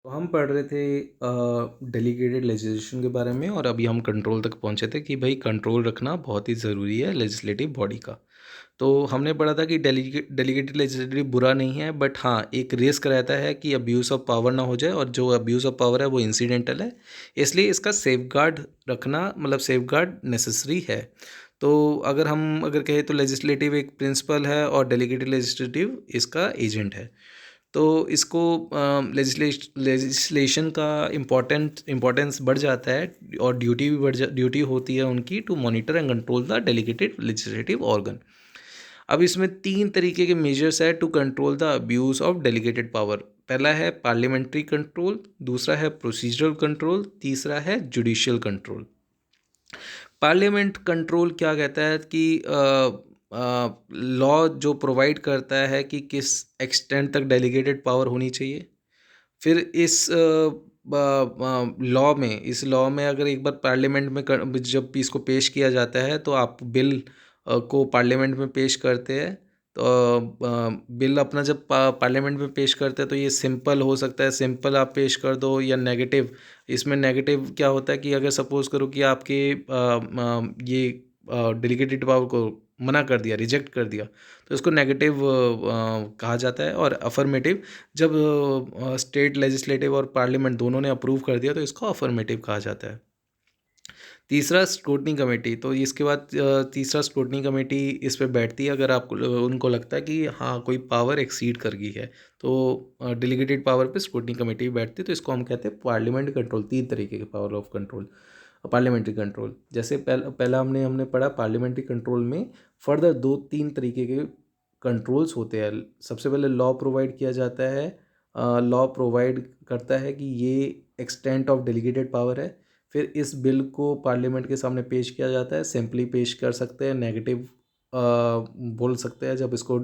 तो हम पढ़ रहे थे डेलीगेटेड लेजिस्लेशन के बारे में और अभी हम कंट्रोल तक पहुंचे थे कि भाई कंट्रोल रखना बहुत ही ज़रूरी है लेजिस्लेटिव बॉडी का। तो हमने पढ़ा था कि डेलीगेटेड लेजिस्लेटिव बुरा नहीं है, बट हाँ एक रिस्क रहता है कि अब्यूज़ ऑफ पावर ना हो जाए, और जो अब्यूज़ ऑफ पावर है वो इंसिडेंटल है, इसलिए इसका सेफगार्ड रखना मतलब सेफगार्ड नेसेसरी है। तो अगर कहें तो लेजिस्लेटिव एक प्रिंसिपल है और डेलीगेटेड लेजिस्लेटिव इसका एजेंट है। तो इसको लेजिस्लेशन का इम्पोर्टेंस बढ़ जाता है और ड्यूटी होती है उनकी to monitor and control the delegated legislative organ. अब इसमें 3 तरीके के मेजर्स है to control the abuse of delegated power. पहला है पार्लियामेंट्री कंट्रोल, दूसरा है प्रोसीजरल कंट्रोल, तीसरा है जुडिशियल कंट्रोल। पार्लियामेंट कंट्रोल क्या कहता है कि लॉ जो प्रोवाइड करता है कि किस एक्सटेंट तक डेलीगेटेड पावर होनी चाहिए। फिर इस लॉ में अगर एक बार पार्लियामेंट में जब इसको पेश किया जाता है तो आप बिल को पार्लियामेंट में पेश करते हैं। तो बिल अपना जब पार्लियामेंट में पेश करते हैं तो ये सिंपल हो सकता है, सिंपल आप पेश कर दो, या नेगेटिव। इसमें नेगेटिव क्या होता है कि अगर सपोज करो कि आपके ये डेलीगेटेड पावर को मना कर दिया, रिजेक्ट कर दिया, तो इसको नेगेटिव कहा जाता है। और अफर्मेटिव, जब स्टेट लेजिस्लेटिव और पार्लियामेंट दोनों ने अप्रूव कर दिया तो इसको अफर्मेटिव कहा जाता है। तीसरा स्क्रूटनी कमेटी, तो इसके बाद तीसरा स्क्रूटनी कमेटी इस पे बैठती है अगर आपको उनको लगता है कि हाँ कोई पावर एक्सीड कर गई है, तो डेलीगेटेड पावर पे स्क्रूटनी कमेटी बैठती है। तो इसको हम कहते हैं पार्लियामेंट कंट्रोल। 3 तरीके के power of control parliamentary control. जैसे पहला हमने पढ़ा पार्लियामेंट्री कंट्रोल में फर्दर 2-3 तरीके के कंट्रोल्स होते हैं। सबसे पहले लॉ प्रोवाइड किया जाता है। लॉ प्रोवाइड करता है कि ये एक्सटेंट ऑफ डेलीगेटेड पावर है। फिर इस बिल को पार्लियामेंट के सामने पेश किया जाता है। सिंपली पेश कर सकते हैं, नेगेटिव बोल सकते हैं जब इसको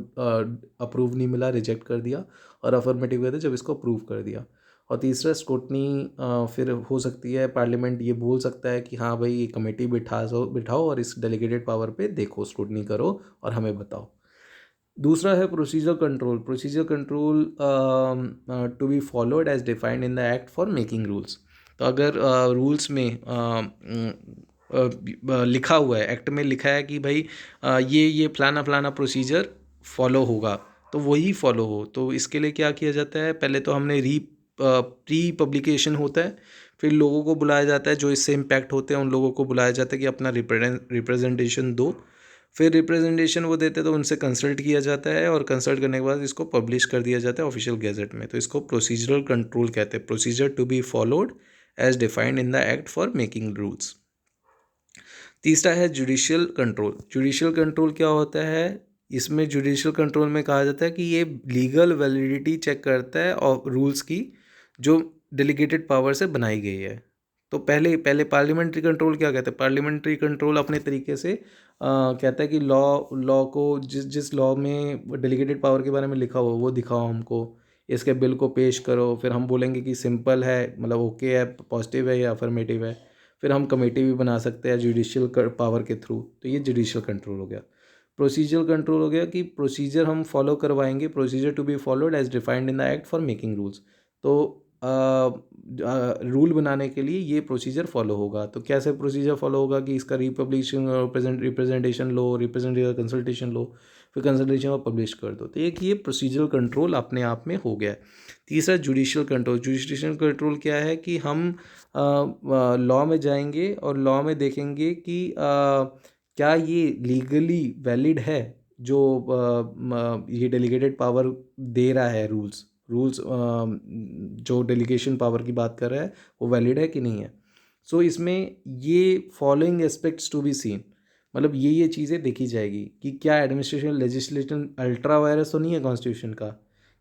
अप्रूव नहीं मिला, रिजेक्ट कर दिया, और अफर्मेटिव कहते हैं जब इसको अप्रूव कर दिया। और तीसरा स्क्रूटनी फिर हो सकती है, पार्लियामेंट ये बोल सकता है कि हाँ भाई ये कमेटी बिठाओ और इस डेलीगेटेड पावर पे देखो, स्क्रूटनी करो और हमें बताओ। दूसरा है procedure control. Procedure control to be followed as defined in the act for making rules. तो अगर रूल्स में लिखा हुआ है, एक्ट में लिखा है कि भाई ये फलाना फलाना प्रोसीजर फॉलो होगा, तो वही फॉलो हो। तो इसके लिए क्या किया जाता है, पहले तो हमने प्री पब्लिकेशन होता है, फिर लोगों को बुलाया जाता है जो इससे इम्पैक्ट होते हैं, उन लोगों को बुलाया जाता है कि अपना रिप्रेजेंटेशन दो। फिर रिप्रेजेंटेशन वो देते हैं तो उनसे कंसल्ट किया जाता है, और कंसल्ट करने के बाद इसको पब्लिश कर दिया जाता है ऑफिशियल गैजेट में। तो इसको प्रोसीजरल कंट्रोल कहते हैं, procedure to be followed as defined in the act for making rules. तीसरा है जुडिशियल कंट्रोल। जुडिशियल कंट्रोल क्या होता है, इसमें जुडिशियल कंट्रोल में कहा जाता है कि ये लीगल वैलिडिटी चेक करता है और रूल्स की जो डेलीगेटेड पावर से बनाई गई है। तो पहले पहले पार्लियामेंट्री कंट्रोल क्या कहते हैं, पार्लियामेंट्री कंट्रोल अपने तरीके से कहता है कि लॉ लॉ को जिस जिस लॉ में डेलीगेटेड पावर के बारे में लिखा हो वो दिखाओ हमको, इसके बिल को पेश करो। फिर हम बोलेंगे कि सिंपल है, मतलब ओके है, पॉजिटिव है या अफर्मेटिव है। फिर हम कमेटी भी बना सकते हैं जुडिशियल पावर के थ्रू। तो ये जुडिशियल कंट्रोल हो गया। प्रोसीजरल कंट्रोल हो गया कि प्रोसीजर हम फॉलो करवाएंगे, procedure to be followed as defined in the act for making rules. तो रूल बनाने के लिए ये प्रोसीजर फॉलो होगा। तो कैसे प्रोसीजर फॉलो होगा कि इसका रिपब्लिशन रिप्रेजेंटेशन लो, रिप्रेजेंटेटिव कंसल्टेशन लो, फिर कंसल्टेशन और पब्लिश कर दो। तो एक ये प्रोसीजरल कंट्रोल अपने आप में हो गया। तीसरा जुडिशियल कंट्रोल। जुडिशियल कंट्रोल क्या है कि हम लॉ में जाएंगे और लॉ में देखेंगे कि क्या ये लीगली वैलिड है, जो ये डेलीगेटेड पावर दे रहा है, रूल्स जो डेलीगेशन पावर की बात कर रहा है वो वैलिड है कि नहीं है। सो इसमें ये following aspects to be seen, मतलब ये चीज़ें देखी जाएगी कि क्या एडमिनिस्ट्रेशन लेजिस्लेशन अल्ट्रा वायरस तो नहीं है कॉन्स्टिट्यूशन का,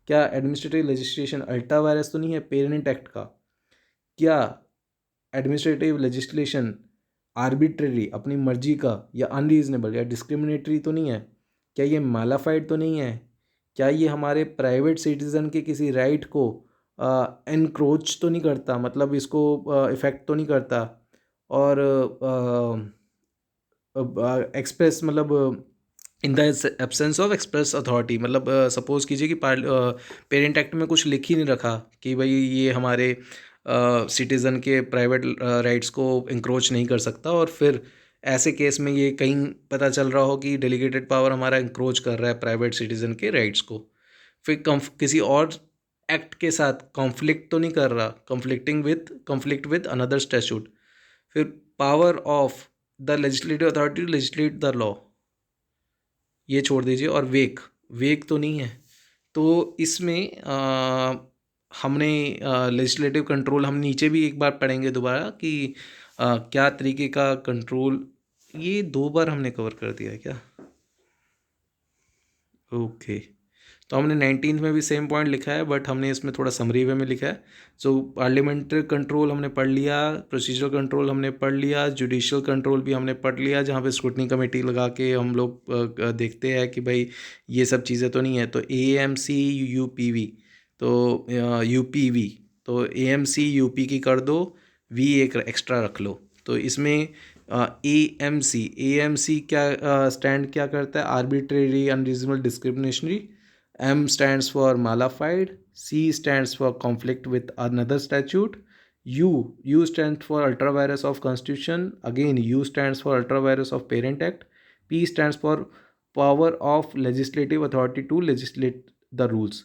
क्या एडमिनिस्ट्रेटिव लेजिस्लेशन अल्ट्रा वायरस तो नहीं है पेरेंट एक्ट का, क्या एडमिनिस्ट्रेटिव लेजिस्लेशन आर्बिट्रेरी अपनी मर्जी का या अनरीजनेबल या डिस्क्रिमिनेटरी तो नहीं है, क्या ये मालाफाइड तो नहीं है, क्या ये हमारे प्राइवेट सिटीज़न के किसी राइट को एनक्रोच तो नहीं करता, मतलब इसको इफ़ेक्ट तो नहीं करता, और एक्सप्रेस मतलब in the absence of express authority, मतलब सपोज कीजिए कि पेरेंट एक्ट में कुछ लिख ही नहीं रखा कि भाई ये हमारे सिटीज़न के प्राइवेट राइट्स को इंक्रोच नहीं कर सकता, और फिर ऐसे केस में ये कहीं पता चल रहा हो कि डेलीगेटेड पावर हमारा इंक्रोच कर रहा है प्राइवेट सिटीज़न के राइट्स को, फिर किसी और एक्ट के साथ कॉन्फ्लिक्ट तो नहीं कर रहा, कॉन्फ्लिक्ट विद अनदर स्टैट्यूट, फिर power of the legislative authority to legislate the law, ये छोड़ दीजिए, और वेक, वेक तो नहीं है। तो इसमें हमने लेजिस्लेटिव कंट्रोल हम नीचे भी एक बार पढ़ेंगे दोबारा कि क्या तरीके का कंट्रोल, ये 2 बार हमने कवर कर दिया है क्या? ओके, तो हमने 19th में भी सेम पॉइंट लिखा है, बट हमने इसमें थोड़ा समरी वे में लिखा है। सो पार्लियामेंट्री कंट्रोल हमने पढ़ लिया, प्रोसीजरल कंट्रोल हमने पढ़ लिया, जुडिशियल कंट्रोल भी हमने पढ़ लिया, जहाँ पे स्क्रूटनी कमेटी लगा के हम लोग देखते हैं कि भाई ये सब चीज़ें तो नहीं है। तो AMC UPV, तो UPV, तो AMC UP की कर दो, V एक एक्स्ट्रा रख लो। तो इसमें AMC क्या स्टैंड क्या करता है? Arbitrary, unreasonable, discriminatory. M stands for malified. C stands for conflict with another statute. U stands for ultra virus of Constitution. Again, U stands for ultra virus of Parent Act. P stands for power of legislative authority to legislate the rules.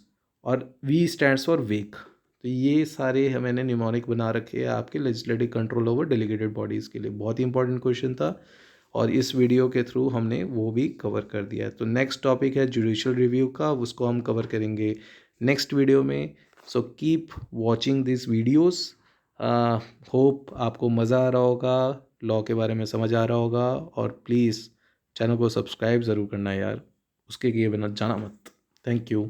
और V stands for wake. तो ये सारे मैंने mnemonic बना रखे हैं आपके legislative control over delegated bodies के लिए। बहुत ही इंपॉर्टेंट क्वेश्चन था, और इस वीडियो के थ्रू हमने वो भी कवर कर दिया है। तो नेक्स्ट टॉपिक है जुडिशियल रिव्यू का, उसको हम कवर करेंगे नेक्स्ट वीडियो में। So keep watching this videos. Hope आपको मज़ा आ रहा होगा, लॉ के बारे में समझ आ रहा होगा, और प्लीज़ चैनल को सब्सक्राइब ज़रूर करना यार, उसके किए बिना जाना मत। Thank you.